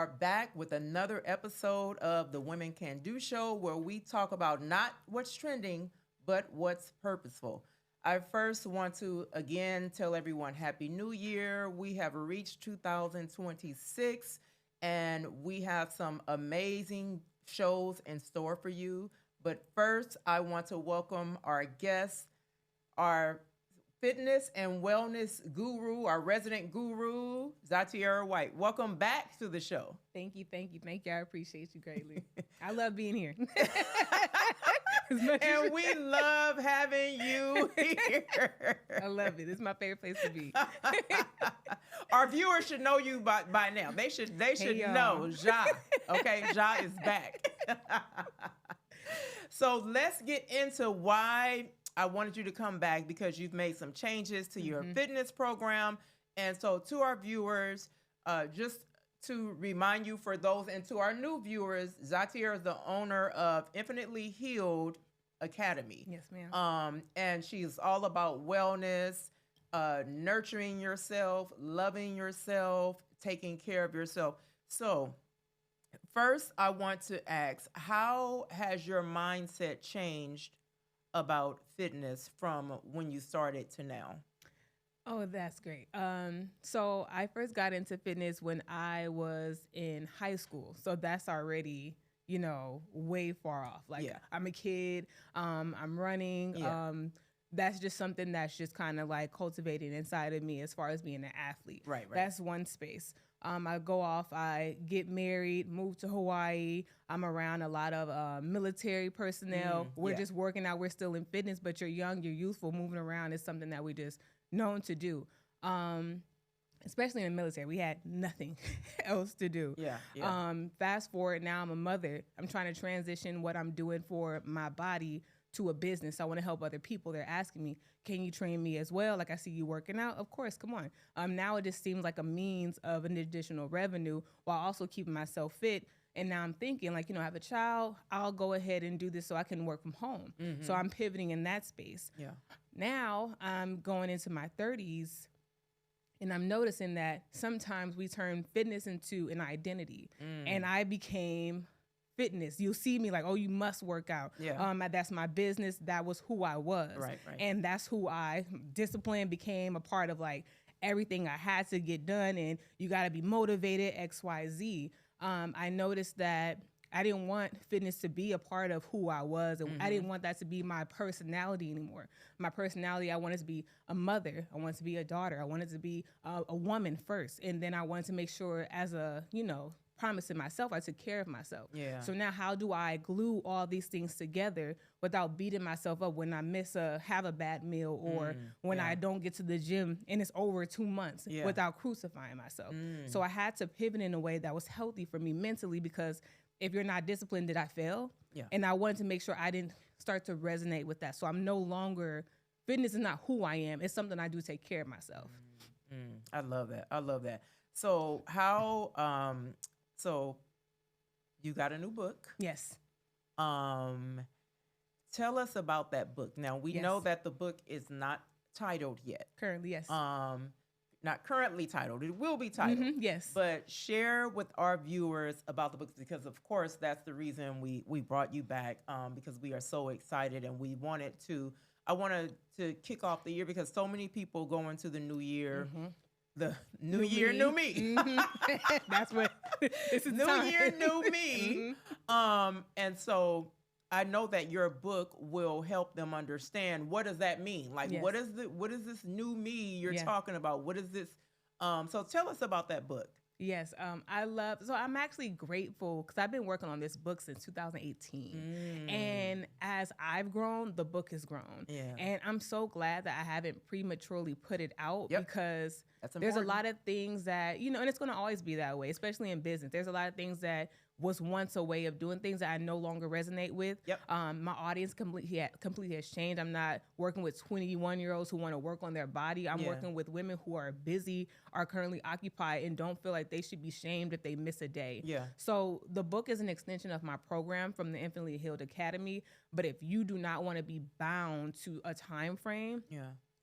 are back with another episode of the Women Can Do Show, where we talk about not what's trending, but what's purposeful. I first want to again tell everyone Happy New Year. We have reached 2026 and we have some amazing shows in store for you. But first, I want to welcome our guests, our fitness and wellness guru, our resident guru, ZsaTiera White. Welcome back to the show. Thank you. I appreciate you greatly. I love being here. And we love having you here. I love it. It's my favorite place to be. Our viewers should know you by now. They should know Zsa. Okay, Zsa is back. So let's get into why I wanted you to come back, because you've made some changes to your fitness program. And so to our viewers, just to remind you, for those, and to our new viewers, ZsaTiera is the owner of Infinitely Healed Academy. Yes, ma'am. And she's all about wellness, nurturing yourself, loving yourself, taking care of yourself. So first, I want to ask, how has your mindset changed about fitness from when you started to now? Oh, that's great. So I first got into fitness when I was in high school. So that's already, way far off. Like, I'm a kid, I'm running. Yeah. That's just something that's just kind of like cultivated inside of me as far as being an athlete. Right. That's one space. I go off, I get married, move to Hawaii. I'm around a lot of military personnel. We're just working out. We're still in fitness, but you're young, you're youthful. Moving around is something that we just known to do. Especially in the military, we had nothing else to do. Yeah. Fast forward, now I'm a mother. I'm trying to transition what I'm doing for my body to a business. I want to help other people. They're asking me, can you train me as well? Like, I see you working out. Of course, come on. Now it just seems like a means of an additional revenue while also keeping myself fit. And now I'm thinking, like, I have a child, I'll go ahead and do this so I can work from home. So I'm pivoting in that space. Yeah. Now I'm going into my 30s, and I'm noticing that sometimes we turn fitness into an identity. And I became fitness. You'll see me like, oh, you must work out. Yeah. That's my business. That was who I was. Right. And that's who discipline became a part of, like, everything I had to get done. And you got to be motivated, X, Y, Z. I noticed that I didn't want fitness to be a part of who I was. And I didn't want that to be my personality anymore. My personality, I wanted to be a mother. I wanted to be a daughter. I wanted to be a woman first. And then I wanted to make sure, as a, promising myself, I took care of myself. Yeah. So now how do I glue all these things together without beating myself up when I have a bad meal, or when I don't get to the gym and it's over 2 months without crucifying myself? So I had to pivot in a way that was healthy for me mentally, because if you're not disciplined, did I fail? Yeah. And I wanted to make sure I didn't start to resonate with that. So I'm no longer, fitness is not who I am. It's something I do to take care of myself. I love that. So how, so you got a new book. Yes. Tell us about that book. Now, we know that the book is not titled yet. Currently, yes. Not currently titled. It will be titled. Yes. But share with our viewers about the book, because, of course, that's the reason we brought you back, because we are so excited, and I wanted to kick off the year, because so many people go into the new year. The new year, new me. That's what this is. New year, new me. And so I know that your book will help them understand, what does that mean? Like, what is this new me you're talking about? What is this? So tell us about that book. Yes, I'm actually grateful, because I've been working on this book since 2018. And as I've grown, the book has grown. Yeah. And I'm so glad that I haven't prematurely put it out, because That's there's a important. lot of things that, and it's going to always be that way, especially in business. There's a lot of things that was once a way of doing things that I no longer resonate with. My audience completely has changed. I'm not working with 21-year-olds who want to work on their body. I'm working with women who are busy, are currently occupied, and don't feel like they should be shamed if they miss a day. Yeah. So the book is an extension of my program from the Infinitely Healed Academy. But if you do not want to be bound to a time frame,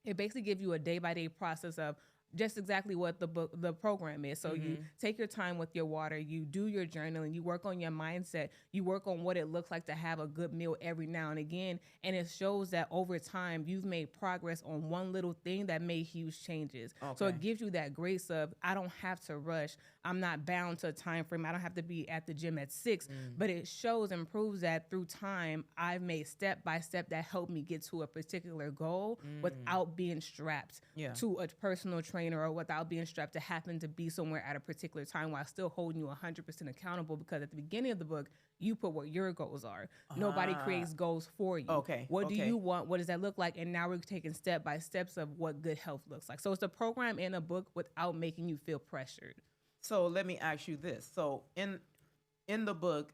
it basically gives you a day-by-day process of just exactly what the program is. So you take your time with your water, you do your journaling, you work on your mindset, you work on what it looks like to have a good meal every now and again. And it shows that over time, you've made progress on one little thing that made huge changes. So it gives you that grace of, I don't have to rush. I'm not bound to a time frame. I don't have to be at the gym at 6, but it shows and proves that through time, I've made step by step that helped me get to a particular goal without being strapped to a personal trainer or without being strapped to happen to be somewhere at a particular time, while still holding you 100% accountable, because at the beginning of the book, you put what your goals are. Nobody creates goals for you. What do you want? What does that look like? And now we're taking step by steps of what good health looks like. So it's a program in a book without making you feel pressured. So let me ask you this. So in the book,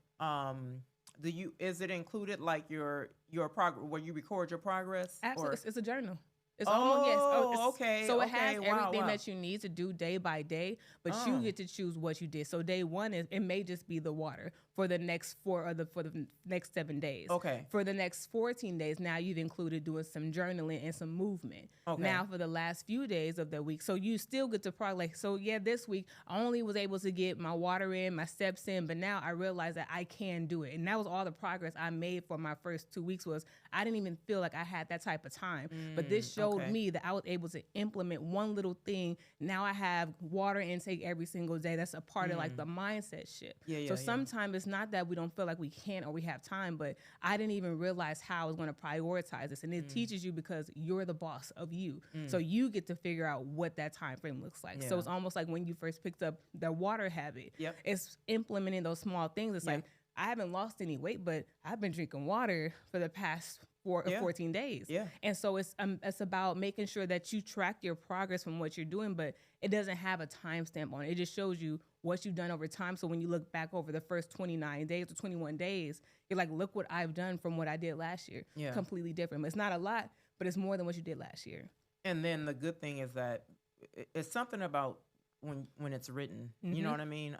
is it included like your progress, where you record your progress? Absolutely. It's a journal. It's okay. So it has everything that you need to do day by day, but you get to choose what you did. So day 1 it may just be the water for the next 4 or for the next 7 days. For the next 14 days, now you've included doing some journaling and some movement. Now for the last few days of the week, so you still get to progress. So this week I only was able to get my water in, my steps in, but now I realize that I can do it. And that was all the progress I made for my first 2 weeks. Was I didn't even feel like I had that type of time, but this showed me that I was able to implement one little thing. Now I have water intake every single day. That's a part of like the mindset shift. So sometimes it's not that we don't feel like we can or we have time, but I didn't even realize how I was going to prioritize this. And it teaches you because you're the boss of you. So you get to figure out what that time frame looks like. So it's almost like when you first picked up the water habit, it's implementing those small things. It's like, I haven't lost any weight, but I've been drinking water for the past 14 days. And so it's about making sure that you track your progress from what you're doing, but it doesn't have a timestamp on it. It just shows you what you've done over time. So when you look back over the first 29 days or 21 days, you're like, look what I've done from what I did last year. Completely different. It's not a lot, but it's more than what you did last year. And then the good thing is that it's something about when it's written, you know what I mean?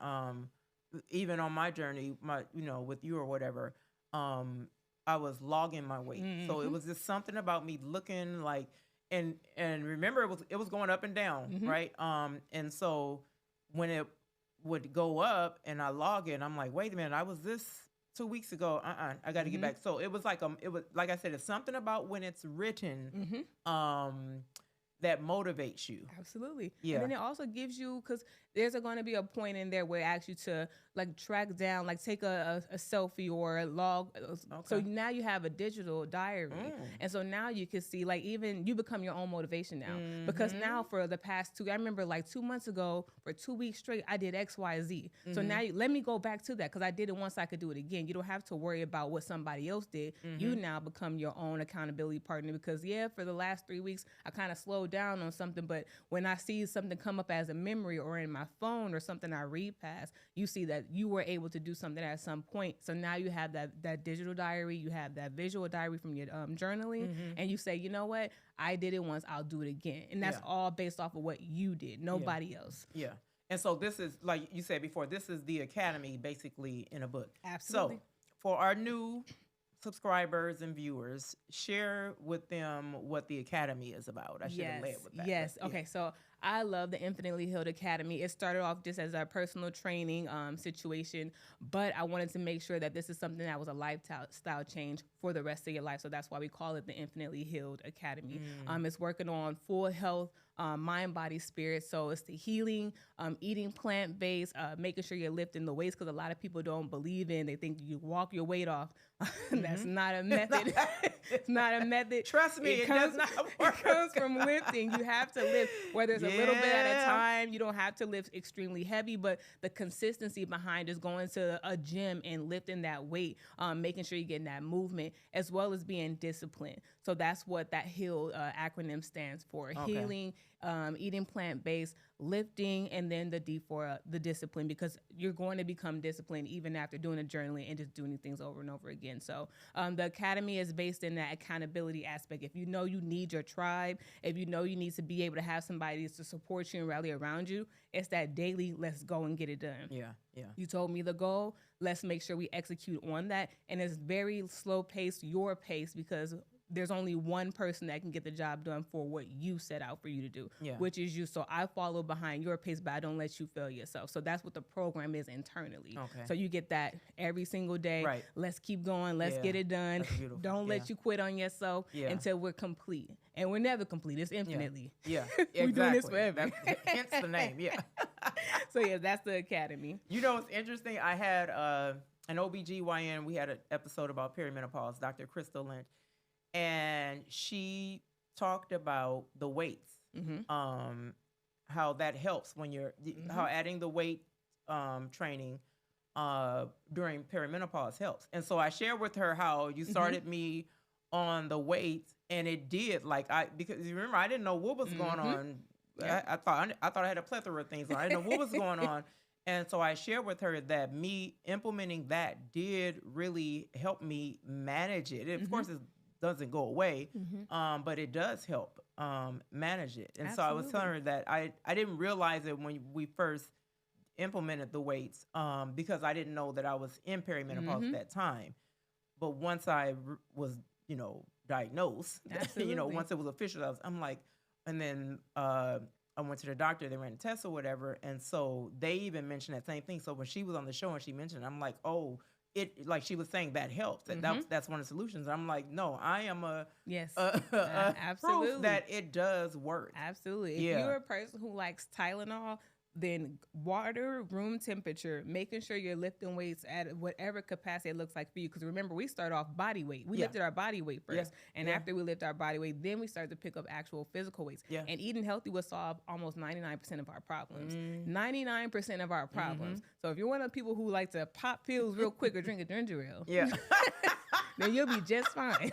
Even on my journey, with you or whatever, I was logging my weight. So it was just something about me looking like, and remember it was going up and down, right? And so when it would go up and I log it, I'm like, wait a minute, I was this 2 weeks ago. I got to get back. So it was like I said, it's something about when it's written, that motivates you. Absolutely. And then it also gives you, because there's going to be a point in there where it asks you to like track down, like take a selfie or a log. So now you have a digital diary. And so now you can see, like, even you become your own motivation now. Because now for the past I remember like 2 months ago, for 2 weeks straight, I did X, Y, Z. So now let me go back to that, because I did it once, I could do it again. You don't have to worry about what somebody else did. You now become your own accountability partner, because for the last 3 weeks, I kind of slowed down on something, but when I see something come up as a memory or in my phone or something I read past, you see that you were able to do something at some point. So now you have that digital diary, you have that visual diary from your journaling, and you say, you know what, I did it once, I'll do it again. And that's all based off of what you did, nobody else. And so this is, like you said before, this is the academy basically in a book. Absolutely. So for our new subscribers and viewers, share with them what the academy is about. I should have led with that. Okay, so I love the Infinitely Healed Academy. It started off just as a personal training situation, but I wanted to make sure that this is something that was a lifestyle change for the rest of your life. So that's why we call it the Infinitely Healed Academy. It's working on full health, mind, body, spirit. So it's the healing, eating plant-based, making sure you're lifting the weights, because a lot of people don't believe they think you walk your weight off. That's not a method. It's not a method. Trust me, it does not work. It comes from lifting. You have to lift, whether it's a little bit at a time. You don't have to lift extremely heavy, but the consistency behind is going to a gym and lifting that weight, making sure you're getting that movement, as well as being disciplined. So that's what that HEAL acronym stands for. Healing, eating plant-based, lifting, and then the D for the discipline, because you're going to become disciplined even after doing a journaling and just doing things over and over again. So the academy is based in that accountability aspect. If you know you need your tribe, if you know you need to be able to have somebody to support you and rally around you, it's that daily, let's go and get it done. You told me the goal, let's make sure we execute on that. And it's very slow paced, your pace, because there's only one person that can get the job done for what you set out for you to do, Yeah. which is you. So I follow behind your pace, but I don't let you fail yourself. So that's what the program is internally. Okay. So you get that every single day. Right. Let's keep going. Let's get it done. That's beautiful. Don't let you quit on yourself until we're complete. And we're never complete. It's infinitely. Yeah. We're doing this forever. Hence the name. Yeah. So yeah, that's the academy. You know, it's interesting. I had an OBGYN. We had an episode about perimenopause, Dr. Crystal Lynch, and she talked about the weights, how that helps when you're, how adding the weight training during perimenopause helps. And so I shared with her how you started me on the weights, and it did, like, because you remember, I didn't know what was going on. I thought I had a plethora of things on. I didn't know what was going on. And so I shared with her that me implementing that did really help me manage it. Of course, it doesn't go away, but it does help manage it. And so I was telling her that I didn't realize it when we first implemented the weights because I didn't know that I was in perimenopause at that time. But once I was, diagnosed, once it was official, I'm like, and then I went to the doctor, they ran a test or whatever. And so they even mentioned that same thing. So when she was on the show and she mentioned it, I'm like, oh, it, like she was saying that helps. That's one of the solutions. I'm like, no, I am absolutely proof that it does work. Absolutely. If you're a person who likes Tylenol, then water, room temperature, making sure you're lifting weights at whatever capacity it looks like for you. Because remember, we start off body weight. We lifted our body weight first. And after we lift our body weight, then we start to pick up actual physical weights. And eating healthy will solve almost 99% of our problems. 99% of our problems. So if you're one of the people who like to pop pills real quick or drink a ginger ale, then you'll be just fine.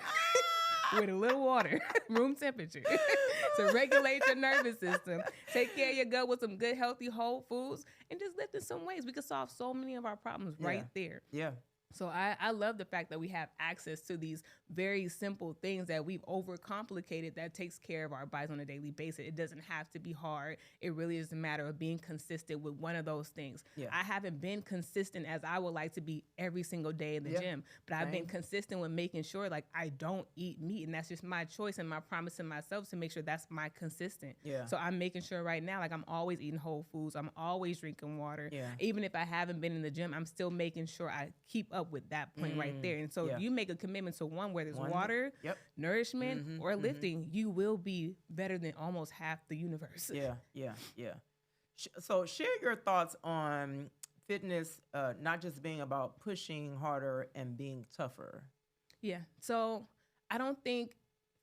With a little water, room temperature, to regulate your nervous system. Take care of your gut with some good, healthy, whole foods, and just lifting some weights. We can solve so many of our problems right there. Yeah. So I love the fact that we have access to these very simple things that we've overcomplicated that takes care of our bodies on a daily basis. It doesn't have to be hard. It really is a matter of being consistent with one of those things. I haven't been consistent as I would like to be every single day in the gym, but I've been consistent with making sure like I don't eat meat, and that's just my choice and my promise to myself to make sure that's my consistent. So I'm making sure right now, like I'm always eating whole foods. I'm always drinking water. Even if I haven't been in the gym, I'm still making sure I keep up with that point right there. And so if you make a commitment to one where there's water, nourishment, or lifting, you will be better than almost half the universe. So share your thoughts on fitness, not just being about pushing harder and being tougher. So I don't think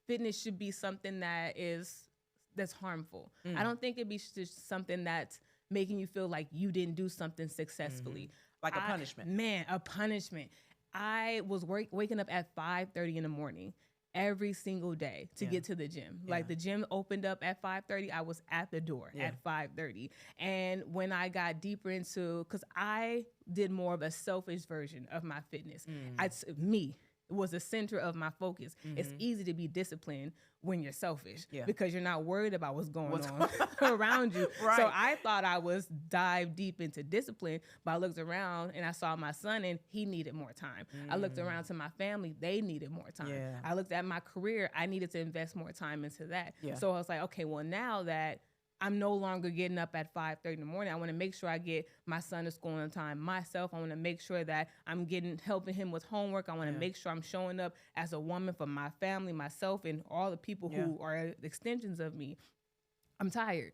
fitness should be something that's harmful. I don't think it'd be just something that's making you feel like you didn't do something successfully. Like a punishment. Man, a punishment. I was waking up at 5:30 in the morning every single day to get to the gym. Like the gym opened up at 5:30. I was at the door at 5:30. And when I got deeper into, because I did more of a selfish version of my fitness. Me was the center of my focus. It's easy to be disciplined when you're selfish because you're not worried about what's going on around you. So I thought I was dive deep into discipline, but I looked around and I saw my son and he needed more time. I looked around to my family, they needed more time. I looked at my career, I needed to invest more time into that. So I was like, okay, well now that I'm no longer getting up at 5:30 in the morning, I want to make sure I get my son to school on time. Myself, I want to make sure that I'm helping him with homework. I want to make sure I'm showing up as a woman for my family, myself, and all the people who are extensions of me. I'm tired.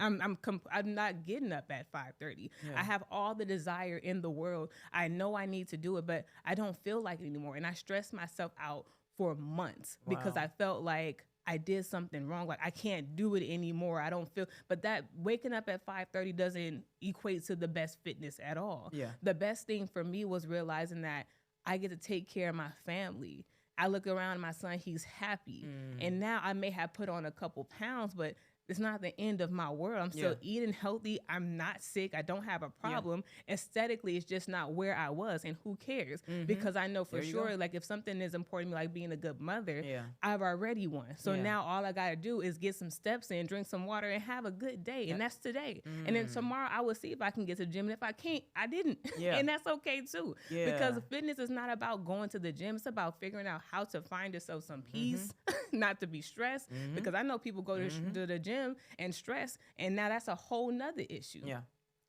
I'm not getting up at 5:30. I have all the desire in the world. I know I need to do it, but I don't feel like it anymore. And I stressed myself out for months because I felt like I did something wrong. Like I can't do it anymore. I don't feel, but that waking up at 5:30 doesn't equate to the best fitness at all. The best thing for me was realizing that I get to take care of my family. I look around at my son, he's happy. And now I may have put on a couple pounds, but it's not the end of my world. I'm still eating healthy. I'm not sick. I don't have a problem. Aesthetically, it's just not where I was, and who cares? Because I know for sure, like if something is important to me, like being a good mother, I've already won. So now all I got to do is get some steps in, drink some water, and have a good day. And that's today. And then tomorrow I will see if I can get to the gym. And if I can't, I didn't. And that's okay too. Because fitness is not about going to the gym. It's about figuring out how to find yourself some peace, not to be stressed. Because I know people go to the gym and stress, and now that's a whole nother issue.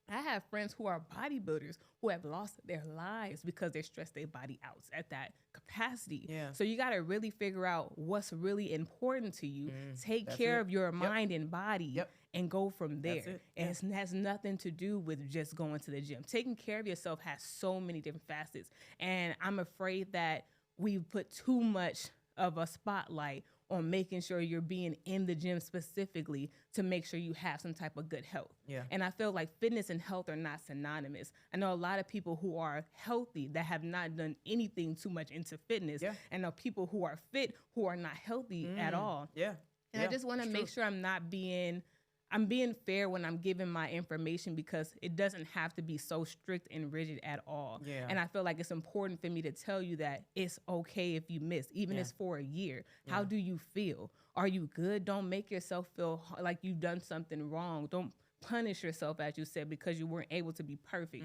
I have friends who are bodybuilders who have lost their lives because they stress their body out at that capacity. So you got to really figure out what's really important to you. Take care of your mind and body and go from there. And it has nothing to do with just going to the gym. Taking care of yourself has so many different facets. And I'm afraid that we put too much of a spotlight on making sure you're being in the gym specifically to make sure you have some type of good health. And I feel like fitness and health are not synonymous. I know a lot of people who are healthy that have not done anything too much into fitness. And know people who are fit who are not healthy at all. And I just want to make sure I'm being fair when I'm giving my information, because it doesn't have to be so strict and rigid at all. And I feel like it's important for me to tell you that it's okay if you miss, even if it's for a year. How do you feel? Are you good? Don't make yourself feel like you've done something wrong. Don't punish yourself, as you said, because you weren't able to be perfect.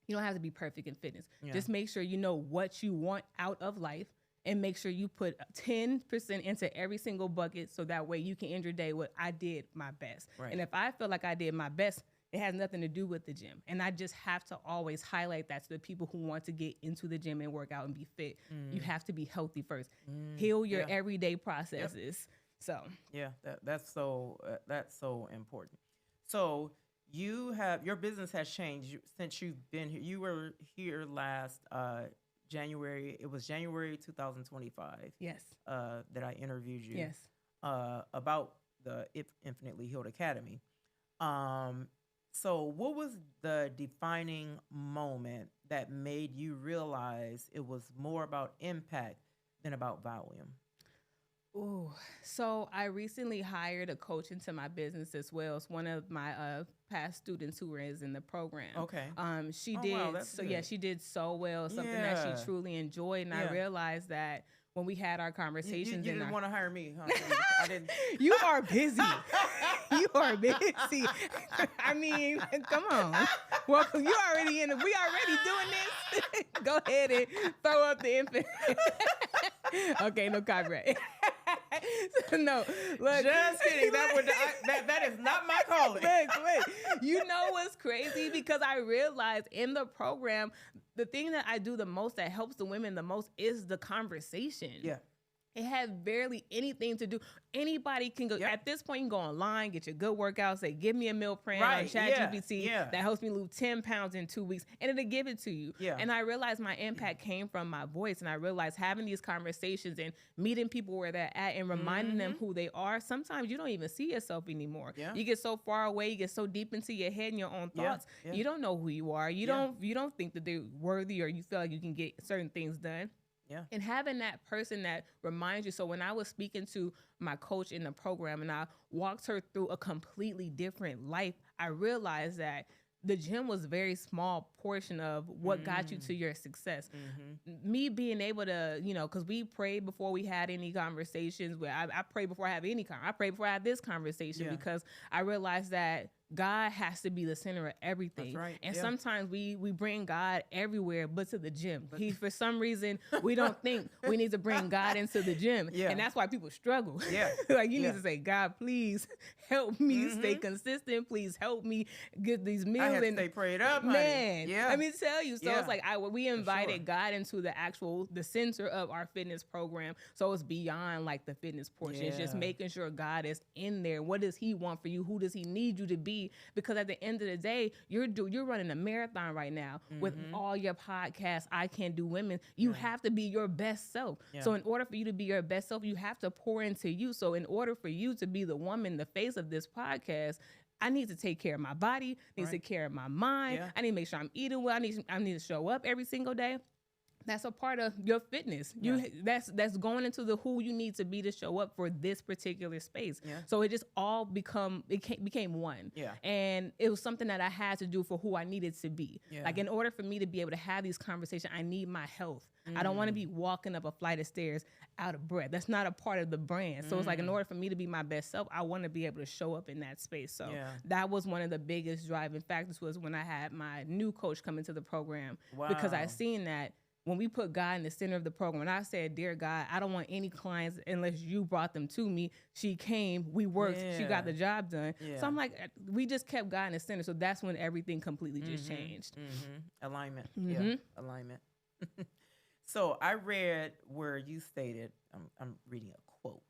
You don't have to be perfect in fitness. Just make sure you know what you want out of life, and make sure you put 10% into every single bucket, so that way you can end your day with, I did my best. And if I feel like I did my best, it has nothing to do with the gym. And I just have to always highlight that to the people who want to get into the gym and work out and be fit. You have to be healthy first. Heal your everyday processes. So that's so important. So your business has changed since you've been here. You were here last January. It was January 2025. That I interviewed you. About the Infinitely Healed Academy. So what was the defining moment that made you realize it was more about impact than about volume? So I recently hired a coach into my business as well. It's one of my past students who is in the program. She did so well, something that she truly enjoyed. And I realized that when we had our conversations. You didn't want to hire me, huh? I didn't. You are busy. You are busy. I mean, come on. Well, you already in it. We already doing this. Go ahead and throw up the infant. Okay, no copyright. No, look. Just kidding. That is not my calling. Look. You know what's crazy? Because I realized in the program, the thing that I do the most that helps the women the most is the conversation. It had barely anything to do. Anybody can go. At this point, you can go online, get your good workout, say, give me a meal plan on ChatGPT that helps me lose 10 pounds in 2 weeks, and it'll give it to you. And I realized my impact came from my voice, and I realized having these conversations and meeting people where they're at and reminding them who they are. Sometimes you don't even see yourself anymore. You get so far away, you get so deep into your head and your own thoughts, you don't know who you are. You don't think that they're worthy, or you feel like you can get certain things done. And having that person that reminds you. So when I was speaking to my coach in the program and I walked her through a completely different life, I realized that the gym was a very small portion of what got you to your success. Me being able to, because we prayed before we had any conversations. Where I pray before I have any I pray before I have this conversation, because I realized that God has to be the center of everything. That's right. And sometimes we bring God everywhere but to the gym. For some reason, we don't think we need to bring God into the gym. And that's why people struggle. Like you need to say, God, please help me stay consistent. Please help me get these meals. I have to stay prayed up, man. Let me tell you. So it's like we invited God into the center of our fitness program. So it's beyond like the fitness portion. It's just making sure God is in there. What does he want for you? Who does he need you to be? Because at the end of the day, you're running a marathon right now with all your podcasts, I Can Do Women. You have to be your best self. So in order for you to be your best self, you have to pour into you. So in order for you to be the woman, the face of this podcast, I need to take care of my body, I need to take care of my mind. I need to make sure I'm eating well. I need to show up every single day. that's a part of your fitness. That's going into the who you need to be to show up for this particular space. Yeah. So it just all became one. Yeah. And it was something that I had to do for who I needed to be. Yeah. Like in order for me to be able to have these conversations, I need my health. I don't want to be walking up a flight of stairs out of breath. That's not a part of the brand. So it's like in order for me to be my best self, I want to be able to show up in that space. So that was one of the biggest driving factors was when I had my new coach come into the program. Wow. Because I seen that when we put God in the center of the program, and I said, dear God, I don't want any clients unless you brought them to me. She came, we worked, she got the job done. So I'm like, we just kept God in the center. So that's when everything completely just changed. Alignment. Yeah, alignment. So I read where you stated, I'm reading a quote.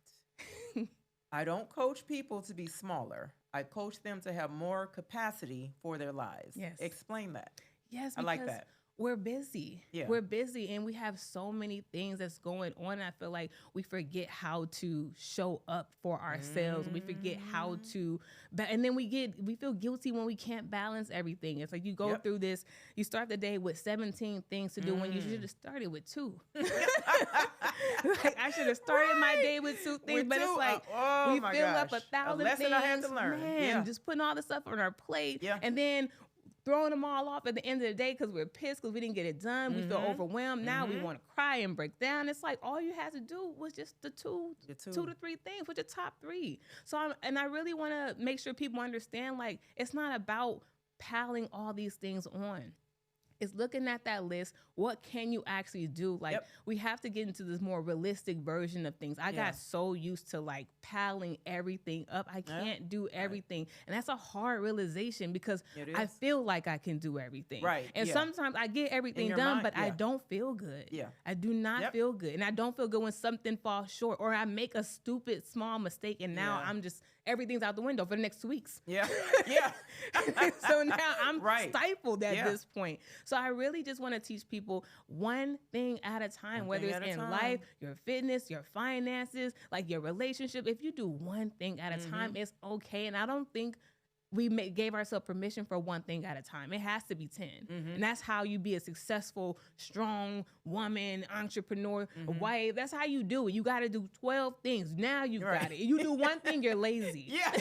I don't coach people to be smaller. I coach them to have more capacity for their lives. Yes. Explain that. Yes, I like that. We're busy. Yeah. We're busy and we have so many things that's going on. I feel like we forget how to show up for ourselves. We forget how to, and then we feel guilty when we can't balance everything. It's like you go through this, you start the day with 17 things to do when you should have started with 2. Like I should have started my day with 2 things, but it's like we fill up 1,000 things. I had to learn. Man, just putting all the stuff on our plate. Yeah. And then throwing them all off at the end of the day because we're pissed because we didn't get it done. We feel overwhelmed. Now we want to cry and break down. It's like all you had to do was just the two to 3 things, which are top 3. So I really want to make sure people understand, like, it's not about piling all these things on. It's looking at that list. What can you actually do? Like we have to get into this more realistic version of things. I got so used to like piling everything up. I can't do everything. And that's a hard realization because I feel like I can do everything. Right. And sometimes I get everything done, but I don't feel good. Yeah. I do not feel good. And I don't feel good when something falls short or I make a stupid small mistake and now I'm just, everything's out the window for the next 2 weeks. Yeah. Yeah. So now I'm stifled at this point. So I really just want to teach people one thing at a time, whether it's in life, your fitness, your finances, like your relationship. If you do one thing at a time, it's okay. And I don't think we gave ourselves permission for one thing at a time. It has to be 10. And that's how you be a successful, strong woman, entrepreneur, wife. That's how you do it. You got to do 12 things. Now you got it. You do one thing, you're lazy. Yeah.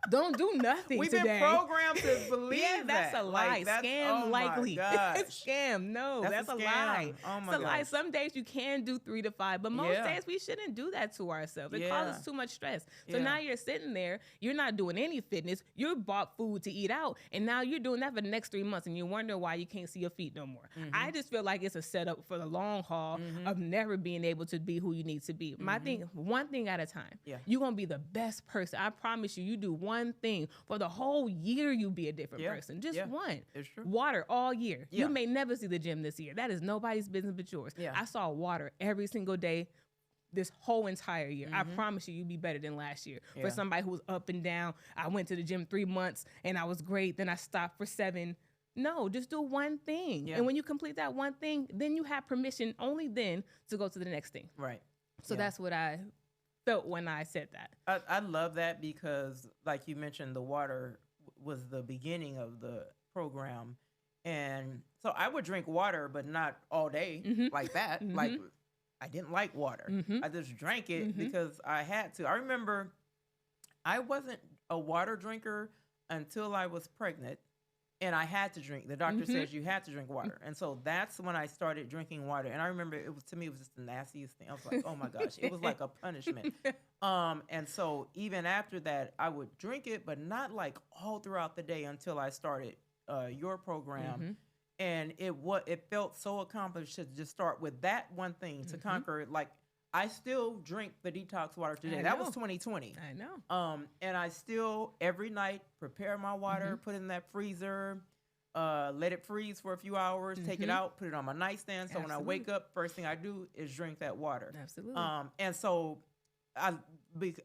Don't do nothing We've today. been programmed to believe that's that. a lie. Like, Scam likely. My Scam. No, that's a lie. Oh my it's a lie. gosh. Some days you can do 3 to 5, but most days we shouldn't do that to ourselves. It causes too much stress. So now you're sitting there, you're not doing any fitness, you bought food to eat out, and now you're doing that for the next 3 months, and you wonder why you can't see your feet no more. I just feel like it's a setup for the long haul of never being able to be who you need to be. My thing, one thing at a time. You're going to be the best person. I promise you, you do one thing for the whole year, you be a different person. Just one. It's true. Water all year. You may never see the gym this year. That is nobody's business but yours. I saw water every single day this whole entire year. I promise you'd be better than last year. For somebody who was up and down, I went to the gym 3 months and I was great. Then I stopped for 7. No, just do one thing. And when you complete that one thing, then you have permission only then to go to the next thing. Right. So that's what I felt when I said that. I love that because, like you mentioned, the water was the beginning of the program. And so I would drink water, but not all day like that. Like I didn't like water. I just drank it because I had to. I remember I wasn't a water drinker until I was pregnant. And I had to drink. The doctor says you had to drink water. And so that's when I started drinking water. And I remember it was just the nastiest thing. I was like, oh my gosh, it was like a punishment. And so even after that, I would drink it, but not like all throughout the day until I started your program. And it felt so accomplished to just start with that one thing to conquer it. Like I still drink the detox water today. That was 2020. I know. And I still every night prepare my water, put it in that freezer, let it freeze for a few hours, take it out, put it on my nightstand. So when I wake up, first thing I do is drink that water. Absolutely. And so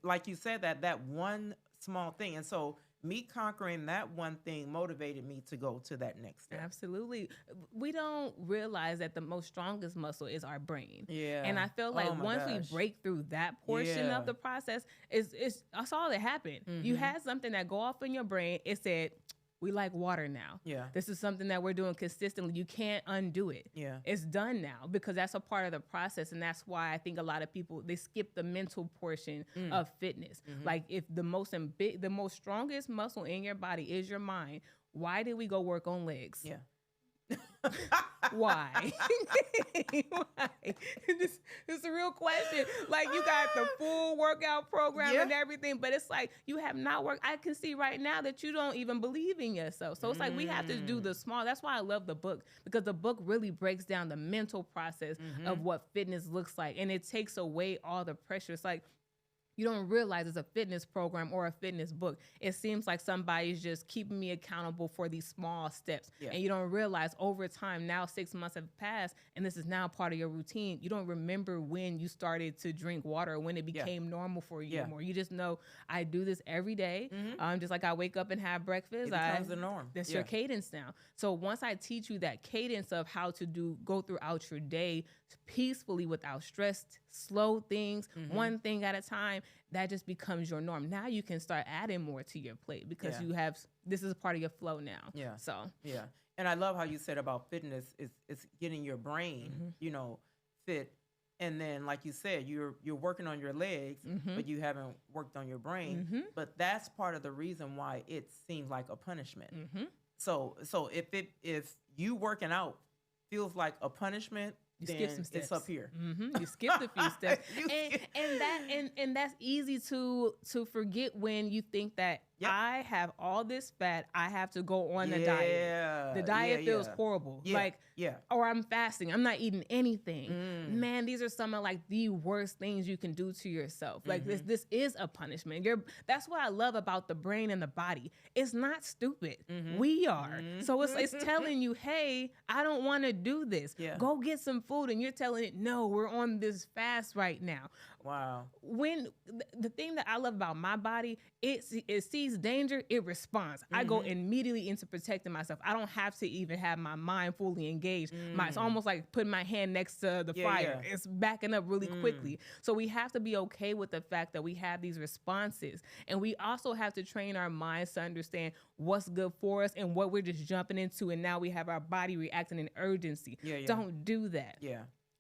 like you said, that one small thing. And so me conquering that one thing motivated me to go to that next step. Absolutely. We don't realize that the most strongest muscle is our brain. Yeah. And I feel like once we break through that portion of the process, that's all that happened. You had something that go off in your brain. It said, We like water now. Yeah. This is something that we're doing consistently. You can't undo it. Yeah. It's done now because that's a part of the process. And that's why I think a lot of people, they skip the mental portion of fitness. Like if the most strongest muscle in your body is your mind, why did we go work on legs? Yeah. Why? Why? It's a real question. Like you got the full workout program and everything, but it's like you have not worked. I can see right now that you don't even believe in yourself. So it's like we have to do the small. That's why I love the book, because the book really breaks down the mental process of what fitness looks like, and it takes away all the pressure. It's like you don't realize it's a fitness program or a fitness book. It seems like somebody's just keeping me accountable for these small steps. Yeah. And you don't realize over time, now 6 months have passed, and this is now part of your routine. You don't remember when you started to drink water, when it became normal for you more. You just know, I do this every day. Just like I wake up and have breakfast. It becomes the norm. That's your cadence now. So once I teach you that cadence of how to go throughout your day peacefully without stress, slow things, one thing at a time, that just becomes your norm. Now you can start adding more to your plate because you have, this is a part of your flow now. Yeah. So yeah. And I love how you said about fitness is getting your brain, you know, fit. And then, like you said, you're working on your legs, but you haven't worked on your brain. But that's part of the reason why it seems like a punishment. So if you working out feels like a punishment, you then skip some steps. It's up here. You skipped a few steps, and that's easy to forget when you think that I have all this fat. I have to go on a diet. The diet feels horrible. Or I'm fasting. I'm not eating anything. Man, these are some of like the worst things you can do to yourself. Like this is a punishment. That's what I love about the brain and the body. It's not stupid. We are. So it's telling you, hey, I don't want to do this. Go get some food, and you're telling it, no, we're on this fast right now. Wow. When the thing that I love about my body, it sees danger, it responds. I go immediately into protecting myself. I don't have to even have my mind fully engaged. It's almost like putting my hand next to the fire. It's backing up really quickly. So we have to be okay with the fact that we have these responses. And we also have to train our minds to understand what's good for us and what we're just jumping into. And now we have our body reacting in urgency. Don't do that.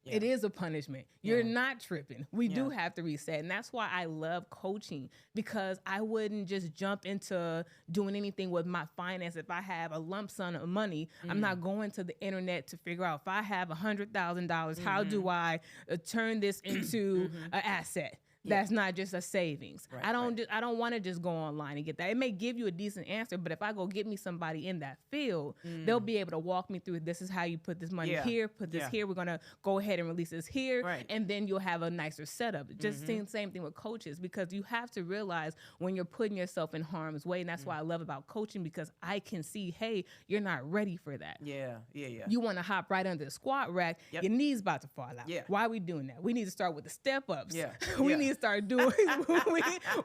It is a punishment. You're not tripping. We do have to reset. And that's why I love coaching, because I wouldn't just jump into doing anything with my finance. If I have a lump sum of money, I'm not going to the internet to figure out if I have $100,000, how do I turn this into an asset? That's not just a savings. I don't want to just go online and get that. It may give you a decent answer, but if I go get me somebody in that field, they'll be able to walk me through, this is how you put this money here, put this here. We're going to go ahead and release this here. And then you'll have a nicer setup. Just same thing with coaches, because you have to realize when you're putting yourself in harm's way. And that's why I love about coaching, because I can see, hey, you're not ready for that. You want to hop right under the squat rack. Your knees about to fall out. Why are we doing that? We need to start with the step ups. We need to start doing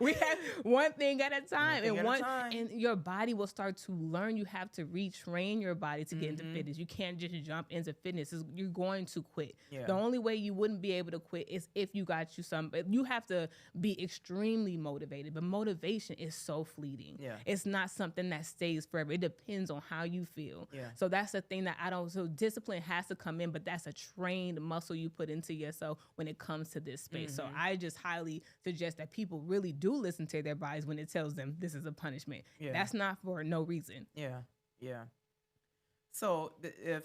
we have one thing at a time, and your body will start to learn. You have to retrain your body to get into fitness. You can't just jump into fitness. You're going to quit. The only way you wouldn't be able to quit is if you got you have to be extremely motivated, but motivation is so fleeting. It's not something that stays forever. It depends on how you feel. So that's the thing that so discipline has to come in, but that's a trained muscle you put into yourself when it comes to this space. So I just highly suggest that people really do listen to their bodies when it tells them this is a punishment. That's not for no reason. So if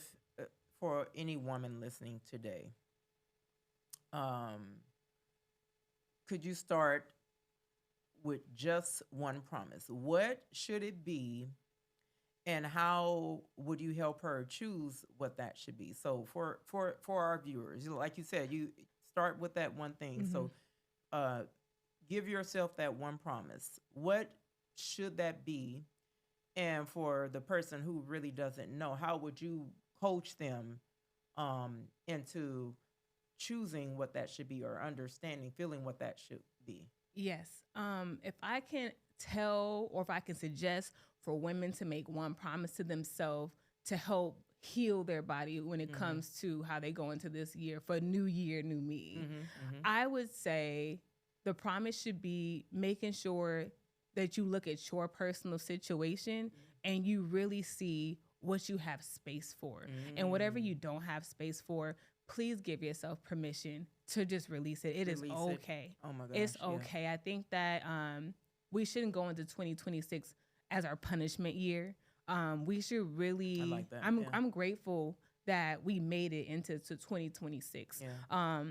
for any woman listening today, could you start with just one promise? What should it be, and how would you help her choose what that should be? So for our viewers, like you said, you start with that one thing. So give yourself that one promise. What should that be? And for the person who really doesn't know, how would you coach them into choosing what that should be, or understanding, feeling what that should be? Yes. If I can tell, or if I can suggest for women to make one promise to themselves to help heal their body when it comes to how they go into this year, for new year, new me, I would say the promise should be making sure that you look at your personal situation and you really see what you have space for. And whatever you don't have space for, please give yourself permission to just release it. It is okay. Oh my gosh. It's okay. I think that we shouldn't go into 2026 as our punishment year. We should really, I like that. I'm grateful that we made it into 2026. Yeah.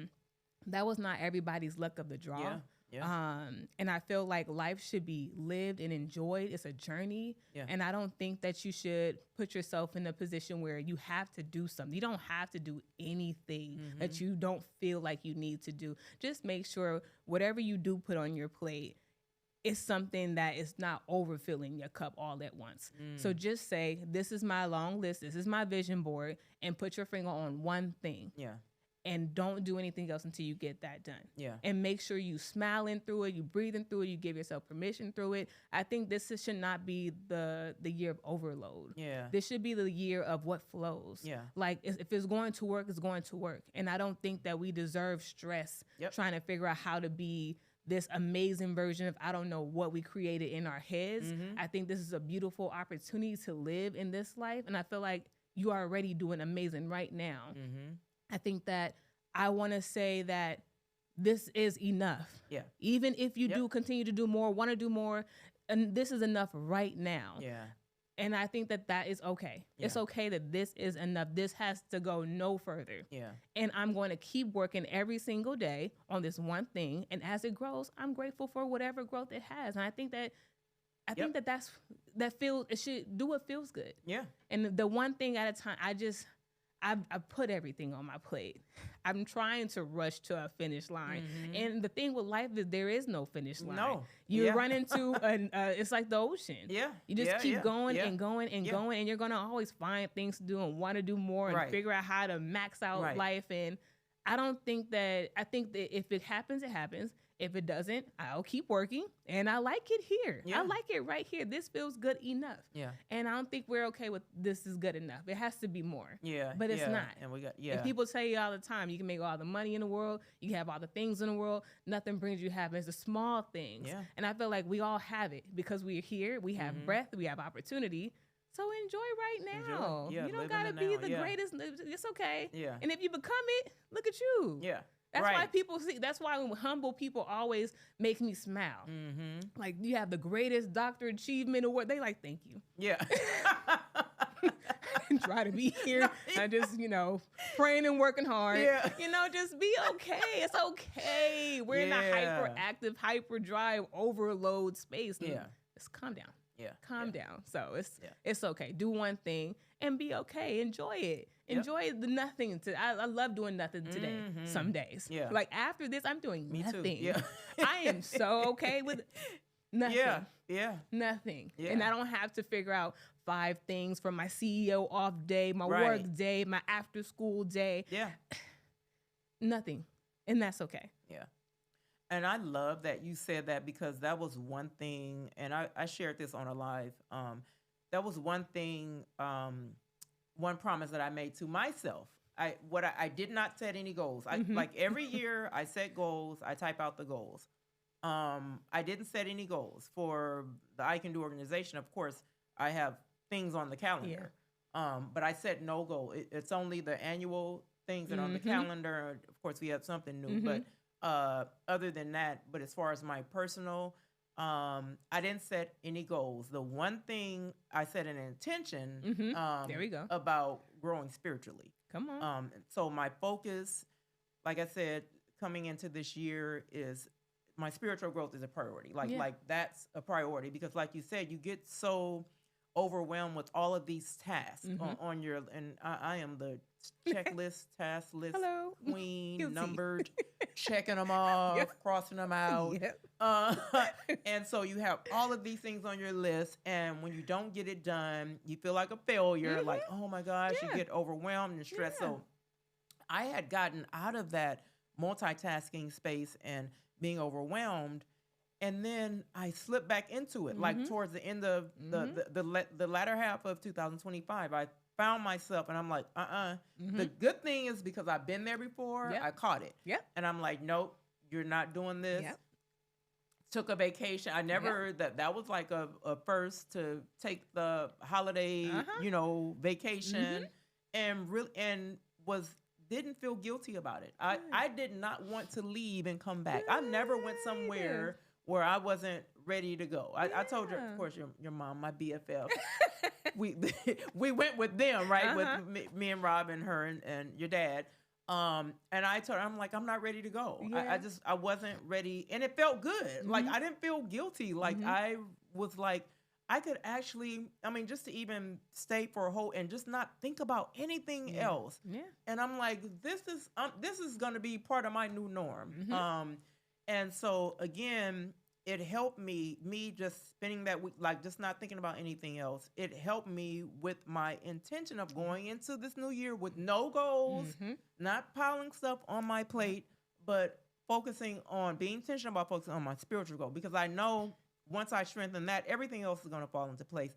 That was not everybody's luck of the draw. Yeah. Yeah. And I feel like life should be lived and enjoyed. It's a journey. Yeah. And I don't think that you should put yourself in a position where you have to do something. You don't have to do anything that you don't feel like you need to do. Just make sure whatever you do put on your plate is something that is not overfilling your cup all at once. So just say, this is my long list. This is my vision board, and put your finger on one thing. Yeah. And don't do anything else until you get that done. Yeah. And make sure you smiling through it, you breathing through it, you give yourself permission through it. I think should not be the year of overload. Yeah. This should be the year of what flows. Yeah. Like if it's going to work, it's going to work. And I don't think that we deserve stress trying to figure out how to be this amazing version of I don't know what we created in our heads. I think this is a beautiful opportunity to live in this life. And I feel like you are already doing amazing right now. I think that I want to say that this is enough. Yeah. Even if you do continue to do more, want to do more, and this is enough right now. Yeah. And I think that is okay. Yeah. It's okay that this is enough. This has to go no further. Yeah. And I'm going to keep working every single day on this one thing. And as it grows, I'm grateful for whatever growth it has. And I think that it should do what feels good. Yeah. And the one thing at a time, I put everything on my plate. I'm trying to rush to a finish line. And the thing with life is there is no finish line. No. You run into it's like the ocean. Yeah. You just keep going Yeah. and going and going, and you're going to always find things to do and want to do more and figure out how to max out life. And I think that if it happens, it happens. If it doesn't, I'll keep working, and I like it here. Yeah. I like it right here. This feels good enough. Yeah. And I don't think we're okay with this is good enough. It has to be more. Yeah. But it's not. And we got And people tell you all the time, you can make all the money in the world, you can have all the things in the world, nothing brings you happiness. The small things. Yeah. And I feel like we all have it because we're here, we have breath, we have opportunity. So enjoy right now. Yeah, you don't live in gotta the be now. the Yeah. greatest. It's okay. Yeah. And if you become it, look at you. Yeah. That's why people see. That's why humble people always make me smile. Like you have the greatest doctor achievement award. They like, thank you. Yeah. And try to be here. I just, praying and working hard. Yeah. Just be okay. It's okay. We're in a hyperactive, hyperdrive, overload space. Yeah. Just calm down. Yeah. Calm down. So it's okay. Do one thing and be okay. Enjoy it. Enjoy the nothing. I love doing nothing today. Some days. Yeah. Like after this, I'm doing nothing. Too. Yeah. I am so okay with nothing. Yeah. Yeah. Nothing. Yeah. And I don't have to figure out 5 things for my CEO off day, my work day, my after school day. Yeah. Nothing. And that's okay. Yeah. And I love that you said that because that was one thing, and I shared this on a live. That was one thing, one promise that I made to myself. I did not set any goals. Like every year I set goals, I type out the goals. I didn't set any goals for the I Can Do organization. Of course, I have things on the calendar, but I set no goal. It's only the annual things that are on the calendar. Of course, we have something new, but other than that, but as far as my personal, I didn't set any goals. The one thing I set an intention there we go. about growing spiritually. Come on. So my focus, like I said, coming into this year is my spiritual growth is a priority. Like that's a priority because like you said, you get so overwhelmed with all of these tasks on your, and I am the checklist, task list queen, Guilty. numbered, checking them off, crossing them out. And so you have all of these things on your list, and when you don't get it done, you feel like a failure, like, oh my gosh, you get overwhelmed and stressed. So I had gotten out of that multitasking space and being overwhelmed, and then I slipped back into it. Like towards the end of the latter half of 2025, I found myself, and I'm like, The good thing is because I've been there before, I caught it. And I'm like, nope, you're not doing this. took a vacation. I never that was like a first to take the holiday, vacation, and really and was didn't feel guilty about it. I did not want to leave and come back. I never went somewhere where I wasn't ready to go. I told her, of course, your mom, my BFF. we we went with them, right? With me and Rob and her and your dad. And I told her, I'm like, I'm not ready to go. Yeah. I wasn't ready. And it felt good. Like, I didn't feel guilty. Like, I was like, I could actually, just to even stay for a whole and just not think about anything else. Yeah. And I'm like, this is going to be part of my new norm. And so again, it helped me just spending that week, like just not thinking about anything else. It helped me with my intention of going into this new year with no goals, not piling stuff on my plate, but being intentional about focusing on my spiritual goal, because I know once I strengthen that, everything else is going to fall into place.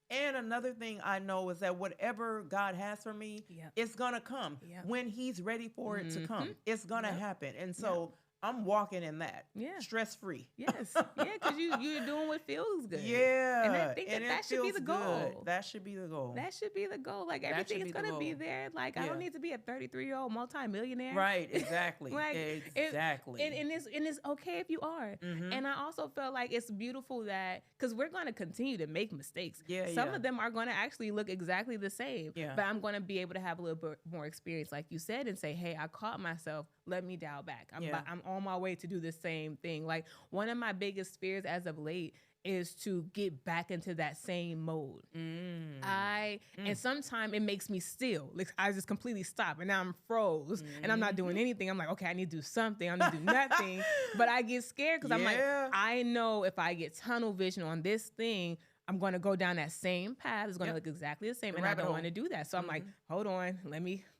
And another thing I know is that whatever God has for me, it's going to come when he's ready for it to come. It's going to happen. And so I'm walking in that, stress-free. Yes, because you're doing what feels good. Yeah, and I think that should be the goal. Good. That should be the goal. That should be the goal. Like, everything is going to be there. Like, I don't need to be a 33-year-old multimillionaire. Right, exactly. Like, exactly. And it's okay if you are. And I also felt like it's beautiful that, because we're going to continue to make mistakes. Some of them are going to actually look exactly the same. But I'm going to be able to have a little bit more experience, like you said, and say, hey, I caught myself. Let me dial back. I'm on my way to do the same thing. Like, one of my biggest fears as of late is to get back into that same mode. And sometimes it makes me still. Like, I just completely stop, and now I'm froze, and I'm not doing anything. I'm like, okay, I need to do something. I need to do nothing. But I get scared because I'm like, I know if I get tunnel vision on this thing, I'm going to go down that same path. It's going to look exactly the same. And I don't want to do that. So I'm like, hold on,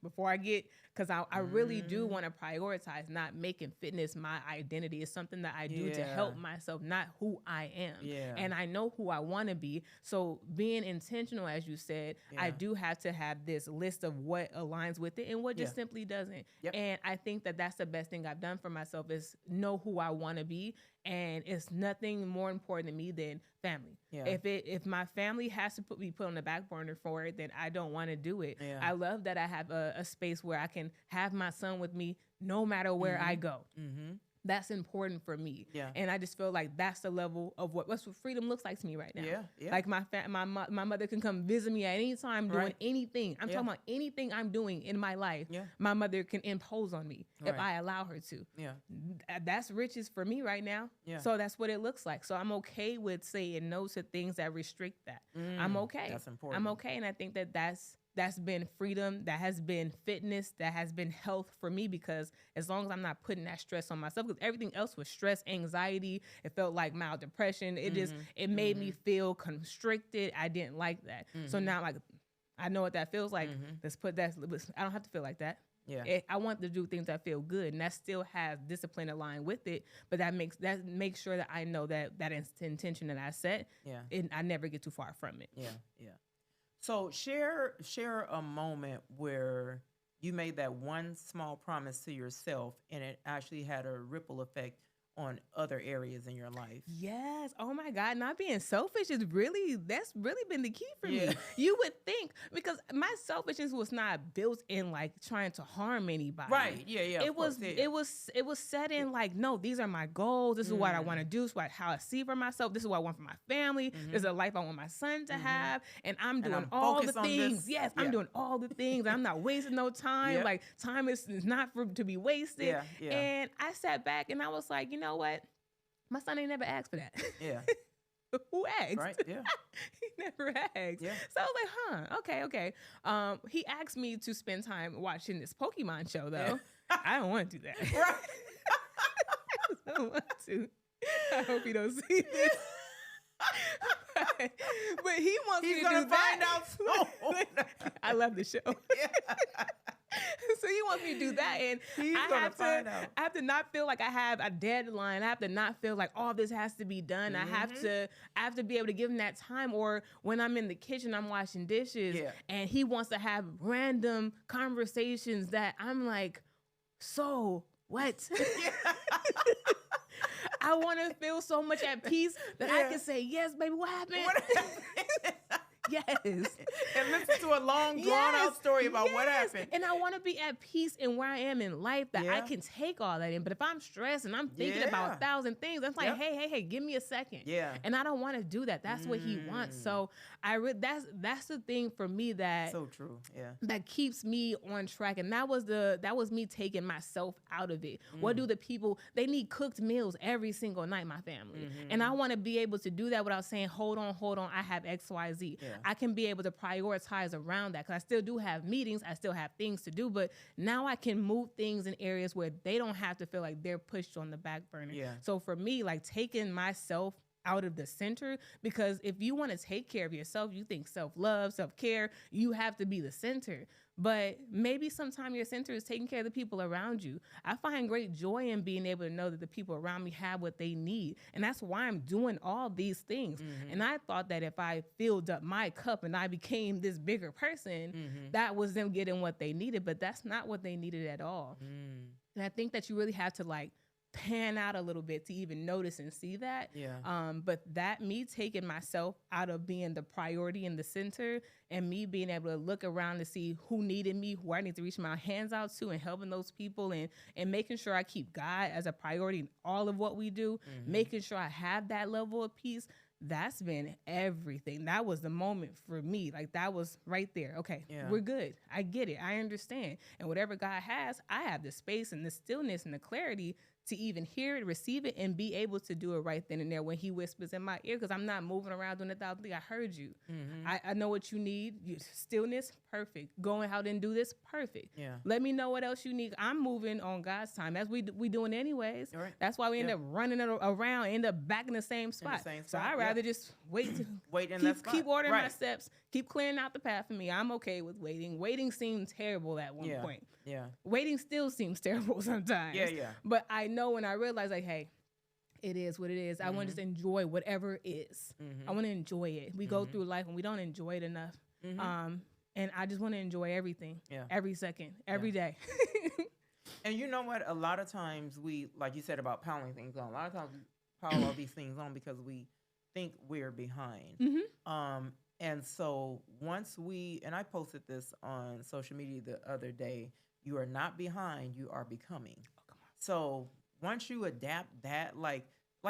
before I get, because I really do want to prioritize not making fitness my identity. It's something that I do to help myself, not who I am. And I know who I want to be. So being intentional, as you said, I do have to have this list of what aligns with it and what just simply doesn't. And I think that that's the best thing I've done for myself, is know who I want to be. And it's nothing more important to me than family. If my family has to be put on the back burner for it, then I don't want to do it. I love that I have a space where I can have my son with me no matter where I go. That's important for me. And I just feel like that's the level of what freedom looks like to me right now. Like, my mother can come visit me at any time doing anything. I'm talking about anything I'm doing in my life. My mother can impose on me if I allow her to. That's riches for me right now. So that's what it looks like. So I'm okay with saying no to things that restrict that. I'm okay. That's important. I'm okay. And I think that that's been freedom, that has been fitness, that has been health for me, because as long as I'm not putting that stress on myself, because everything else was stress, anxiety, it felt like mild depression. It made me feel constricted. I didn't like that. So now, like, I know what that feels like. Let's put that, I don't have to feel like that. I want to do things that feel good, and that still has discipline aligned with it. But that makes sure that I know that intention that I set, I never get too far from it. So share a moment where you made that one small promise to yourself and it actually had a ripple effect on other areas in your life. Yes. Oh my God. Not being selfish that's really been the key for me. You would think, because my selfishness was not built in like trying to harm anybody. Right. Yeah. It was set in like, no, these are my goals. This is what I want to do. This is how I see for myself. This is what I want for my family. This is a life I want my son to have. And I'm doing all the things. Yes. I'm doing all the things. I'm not wasting no time. Like, time is not to be wasted. And I sat back and I was like, you know what? My son ain't never asked for that. Who asked? Right. Yeah. He never asked. So I was like, okay. He asked me to spend time watching this Pokemon show, though. I don't want to do that. Right. I don't want to. I hope he don't see this. But he wants me to do that. He's gonna find out soon. I love the show. So he wants me to do that, and I have to not feel like I have a deadline. I have to not feel like all this has to be done. I have to be able to give him that time. Or when I'm in the kitchen, I'm washing dishes, and he wants to have random conversations that I'm like, so what? I want to feel so much at peace that I can say, yes, baby, what happened? What happened? Yes. And listen to a long, drawn-out story about what happened. And I want to be at peace in where I am in life that I can take all that in. But if I'm stressed and I'm thinking about 1,000 things, I'm like, hey, give me a second. Yeah. And I don't want to do that. That's what he wants. So that's the thing for me that so true. Yeah. that keeps me on track. And that was me taking myself out of it. What do the people, they need cooked meals every single night, my family. And I want to be able to do that without saying, hold on, I have XYZ. Yeah. I can be able to prioritize around that because I still do have meetings. I still have things to do, but now I can move things in areas where they don't have to feel like they're pushed on the back burner. Yeah. So for me, like taking myself out of the center, because if you want to take care of yourself, you think self-love, self-care, you have to be the center. But maybe sometimes your center is taking care of the people around you. I find great joy in being able to know that the people around me have what they need. And that's why I'm doing all these things. And I thought that if I filled up my cup and I became this bigger person, that was them getting what they needed. But that's not what they needed at all. And I think that you really have to like pan out a little bit to even notice and see that. Yeah. But that me taking myself out of being the priority in the center and me being able to look around to see who needed me, who I need to reach my hands out to and helping those people and making sure I keep God as a priority in all of what we do, making sure I have that level of peace. That's been everything. That was the moment for me. Like that was right there. Okay, we're good. I get it. I understand. And whatever God has, I have the space and the stillness and the clarity to even hear it, receive it, and be able to do it right then and there when he whispers in my ear, because I'm not moving around doing 1,000 things. I heard you. I know what you need. Stillness, perfect. Going out and do this, perfect. Yeah. Let me know what else you need. I'm moving on God's time. That's we doing anyways. Right. That's why we end up running it around, end up back in the same spot. So I'd rather just wait to wait in that spot. Keep ordering my steps, keep clearing out the path for me. I'm okay with waiting. Waiting seemed terrible at one point. Yeah. Waiting still seems terrible sometimes. Yeah. But I know when I realize, like, hey, it is what it is. I want to just enjoy whatever is. I want to enjoy it. We go through life and we don't enjoy it enough. And I just want to enjoy everything. Every second, every day. And you know what? A lot of times we, like you said about piling things on, a lot of times we pile all these things on because we think we're behind. And so once and I posted this on social media the other day, you are not behind, you are becoming. Oh, come on. So once you adapt that, like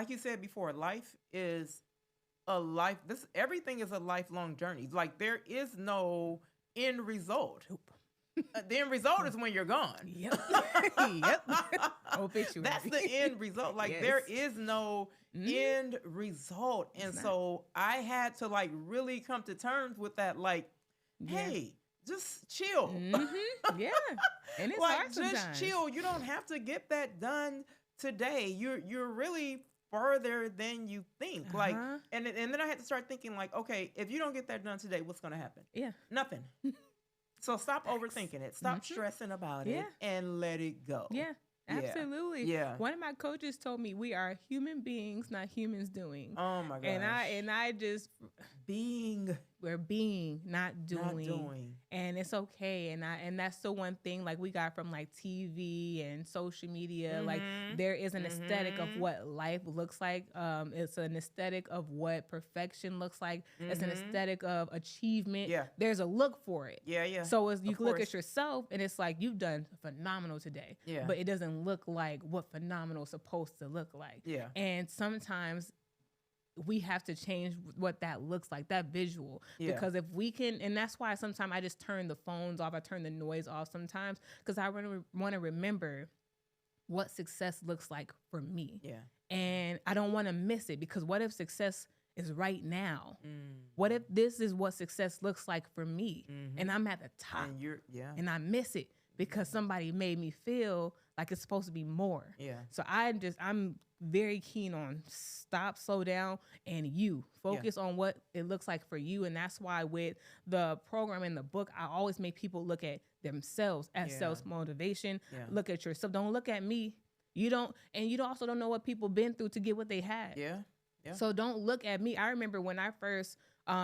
you said before, life is everything is a lifelong journey. Like there is no end result. Nope. The end result is when you're gone. Yep. That's the end result. Like there is no end result. And so I had to like really come to terms with that. Like, hey, just chill. Yeah. And it's like hard sometimes. Just chill. You don't have to get that done today. You're really further than you think. Like, and then I had to start thinking like, okay, if you don't get that done today, what's going to happen? Yeah. Nothing. So stop overthinking it. Stop stressing about it and let it go. Yeah, absolutely. Yeah. One of my coaches told me we are human beings, not humans doing. Oh my gosh. And I just we're being, not doing. And it's okay. And that's the one thing like we got from like TV and social media. Like there is an aesthetic of what life looks like. It's an aesthetic of what perfection looks like. It's an aesthetic of achievement. Yeah. There's a look for it. Yeah. So as you look at yourself and it's like you've done phenomenal today. Yeah. But it doesn't look like what phenomenal is supposed to look like. Yeah. And sometimes we have to change what that looks like, that visual. Because if we can, and that's why sometimes I just turn the phones off, I turn the noise off sometimes, because I want to remember what success looks like for me. Yeah. And I don't want to miss it, because what if success is right now? What if this is what success looks like for me? And I'm at the top and I miss it because somebody made me feel like it's supposed to be more. Yeah. So I'm very keen on stop, slow down, and you focus on what it looks like for you. And that's why with the program in the book, I always make people look at themselves as self-motivation. Look at yourself. Don't look at me. You also don't know what people been through to get what they had. Yeah. So don't look at me. I remember when I first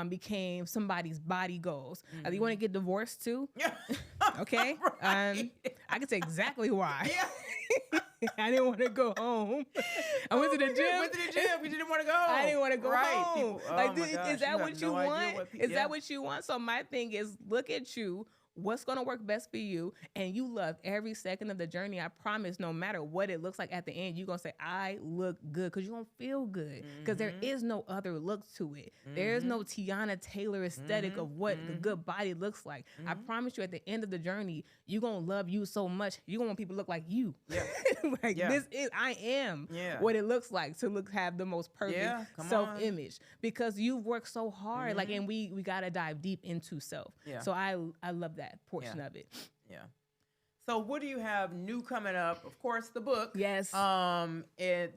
became somebody's body goals. You want to get divorced too? Yeah. Okay. Right. I can say exactly why. Yeah. I didn't want to go home. I went to the gym. Went to the gym. We didn't want to go. I didn't want to go home. People, Like, my gosh, is that what you no idea want? what Is that what you want? So my thing is, look at you. What's going to work best for you, and you love every second of the journey. I promise, no matter what it looks like at the end, you're going to say, I look good, because you're going to feel good, because there is no other look to it. There's no Tiana Taylor aesthetic of what the good body looks like. I promise you, at the end of the journey, you're going to love you so much, you're going to want people to look like you. Yeah. Like, this is, I am what it looks like to have the most perfect self-image, because you've worked so hard. Like, and we got to dive deep into self. So I love that portion of it. Yeah. So what do you have new coming up? Of course, the book. Yes.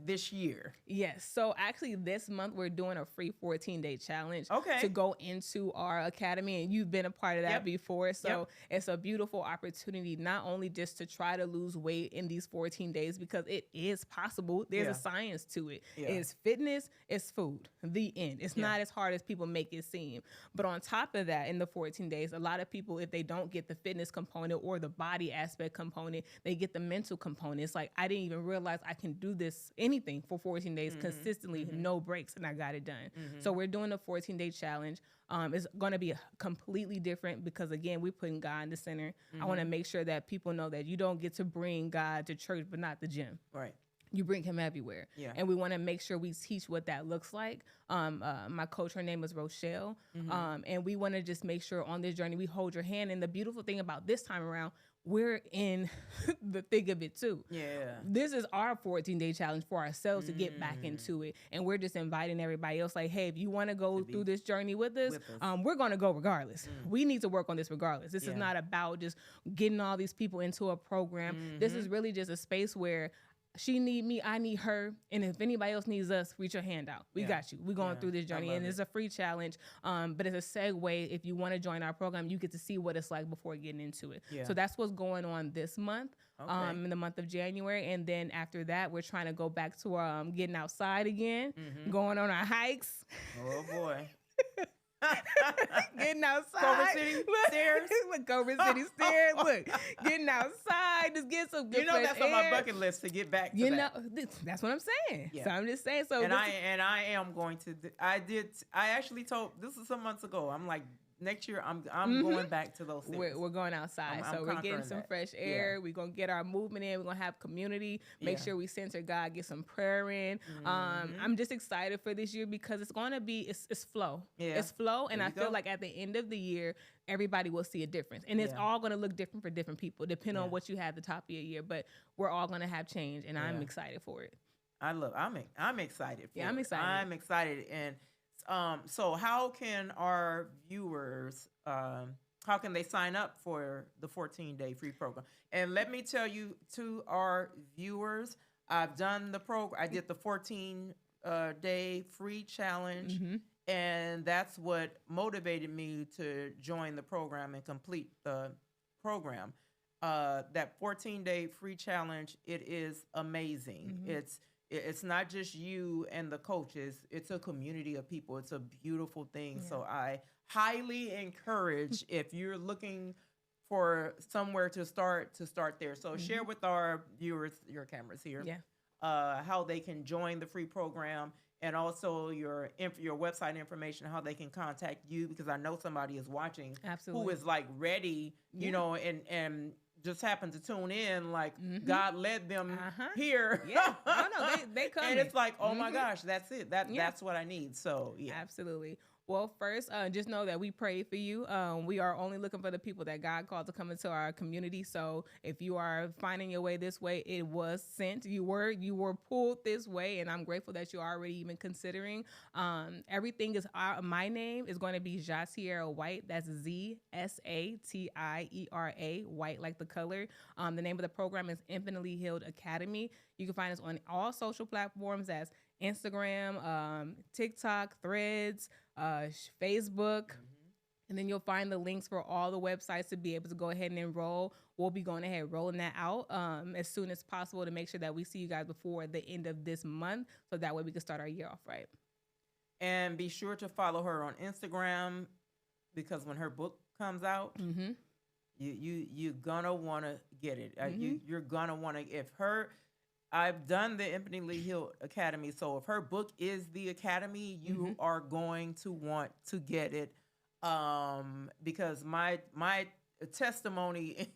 This year. Yes. So actually this month we're doing a free 14-day challenge to go into our academy, and you've been a part of that before. So it's a beautiful opportunity, not only just to try to lose weight in these 14 days, because it is possible. There's a science to it. It's fitness, it's food. The end. It's not as hard as people make it seem. But on top of that, in the 14 days, a lot of people, if they don't get the fitness component or the body aspect component, they get the mental component. It's like, I didn't even realize I can do this, anything, for 14 days consistently, no breaks, and I got it done. So we're doing a 14-day challenge. It's going to be completely different, because again, we're putting God in the center. I want to make sure that people know that you don't get to bring God to church, but not the gym. Right. You bring him everywhere. And we want to make sure we teach what that looks like. My coach, her name is Rochelle. And we want to just make sure on this journey, we hold your hand. And the beautiful thing about this time around, we're in the thick of it too. This is our 14-day challenge for ourselves to get back into it. And we're just inviting everybody else, like, hey, if you want to go through this journey with us, we're going to go regardless. We need to work on this regardless. This is not about just getting all these people into a program. This is really just a space where she need me, I need her, and if anybody else needs us, reach your hand out. We got you. We're going through this journey, and it's a free challenge, but it's a segue. If you want to join our program, you get to see what it's like before getting into it. So that's what's going on this month, in the month of January, and then after that, we're trying to go back to our getting outside again, going on our hikes. Oh boy. Getting outside. Culver City stairs. Look, Culver City stairs. Look, getting outside, just get some good that's air. on my bucket list to get back to that. That's what I'm saying. So I'm just saying. So I am going to. I actually told, this is some months ago. I'm like, next year I'm going back to those things. We're going outside. So we're getting some fresh air. We're going to get our movement in. We're going to have community. Make sure we center God, get some prayer in. I'm just excited for this year, because it's going to be, it's flow. It's flow. And I feel like at the end of the year, everybody will see a difference. And it's all going to look different for different people, depending on what you had at the top of your year. But we're all going to have change, and I'm excited for it. I'm excited. I'm excited. I'm excited. And so how can our viewers, how can they sign up for the 14-day free program? And let me tell you, to our viewers, I've done the program. I did the 14-day free challenge, and that's what motivated me to join the program and complete the program. That 14-day free challenge, it is amazing. It's not just you and the coaches. It's a community of people. It's a beautiful thing. So I highly encourage, if you're looking for somewhere to start there. So share with our viewers, your cameras here, how they can join the free program, and also your website information, how they can contact you, because I know somebody is watching who is like ready, you know, and just happened to tune in, like God led them here. They come. And it's like, oh my gosh, that's it. That's what I need. So absolutely. Well, first, just know that we pray for you. We are only looking for the people that God called to come into our community. So if you are finding your way this way, it was sent. You were pulled this way, and I'm grateful that you're already even considering. Everything is my name is going to be ZsaTiera White. That's ZsaTiera White, like the color. The name of the program is Infinitely Healed Academy. You can find us on all social platforms as Instagram, TikTok, Threads, Facebook, and then you'll find the links for all the websites to be able to go ahead and enroll. We'll be going ahead rolling that out as soon as possible to make sure that we see you guys before the end of this month, so that way we can start our year off right. And be sure to follow her on Instagram, because when her book comes out, you're gonna want to get it. You're gonna want to, I've done the Infinitely Healed Academy. So if her book is the Academy, you are going to want to get it. Because my testimony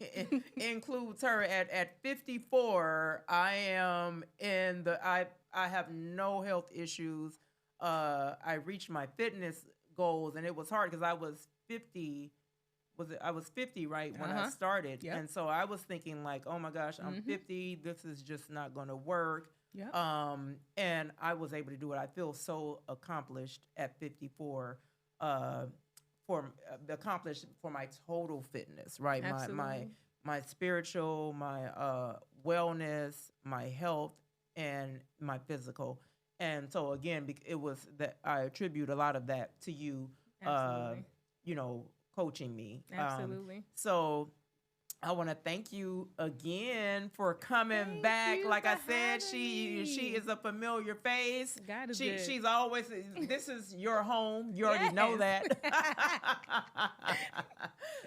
includes her at 54. I am in the I have no health issues. I reached my fitness goals, and it was hard because I was 50. I was 50 right when I started. Yep. And so I was thinking like, oh my gosh, I'm 50. This is just not going to work. Yep. And I was able to do it. I feel so accomplished at 54. Accomplished for my total fitness, right? Absolutely. My spiritual, my wellness, my health, and my physical. And so again, it was that I attribute a lot of that to you. Absolutely. You know, coaching me. Absolutely. So I want to thank you again for coming Thank back. you Like for I said, having she me. is a familiar face. God is good. She's always, this is your home. You already know that.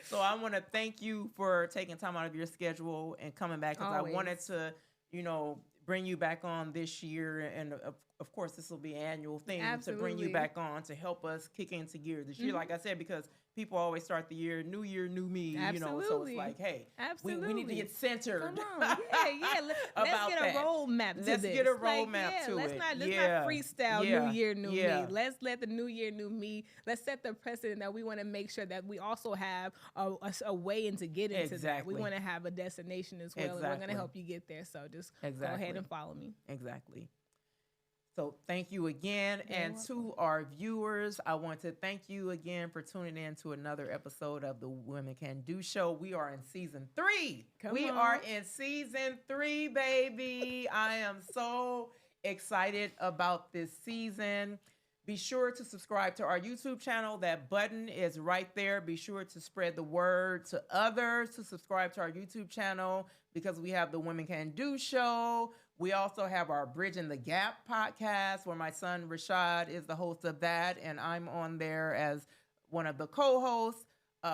So I want to thank you for taking time out of your schedule and coming back, because I wanted to, you know, bring you back on this year, and of course this will be an annual thing to bring you back on to help us kick into gear this year. Like I said, because people always start the year, new me, Absolutely. you know, so it's like, hey, we need to get centered. Come on. Yeah. Let's get a roadmap to this. Let's get a roadmap to let's it. Not freestyle new year, new me. Let's let the new year, new me. Let's set the precedent that we want to make sure that we also have a way to get into that. We want to have a destination as well, and we're going to help you get there. So just go ahead and follow me. Exactly. So thank you again. You're and welcome. To our viewers, I want to thank you again for tuning in to another episode of the Women Can Do Show. We are in season 3. We are in season 3, baby. I am so excited about this season. Be sure to subscribe to our YouTube channel. That button is right there. Be sure to spread the word to others to subscribe to our YouTube channel, because we have the Women Can Do Show. We also have our Bridging the Gap podcast, where my son Rashad is the host of that, and I'm on there as one of the co-hosts.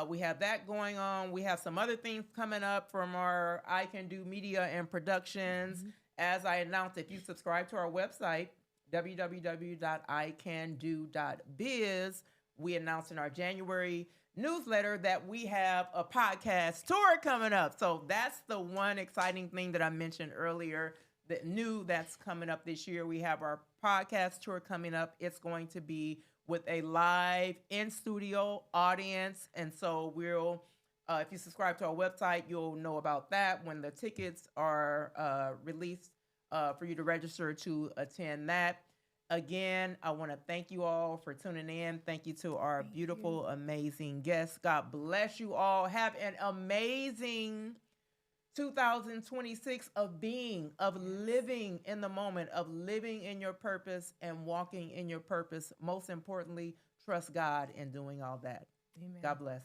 We have that going on. We have some other things coming up from our I Can Do Media and Productions. As I announced, if you subscribe to our website, www.icando.biz, we announced in our January newsletter that we have a podcast tour coming up. So that's the one exciting thing that I mentioned earlier, that's coming up this year. We have our podcast tour coming up. It's going to be with a live in-studio audience. And so we'll, if you subscribe to our website, you'll know about that when the tickets are released for you to register to attend that. Again, I want to thank you all for tuning in. Thank you to our beautiful, amazing guests. God bless you all. Have an amazing 2026 of living in the moment, of living in your purpose and walking in your purpose. Most importantly, trust God in doing all that. Amen. God bless.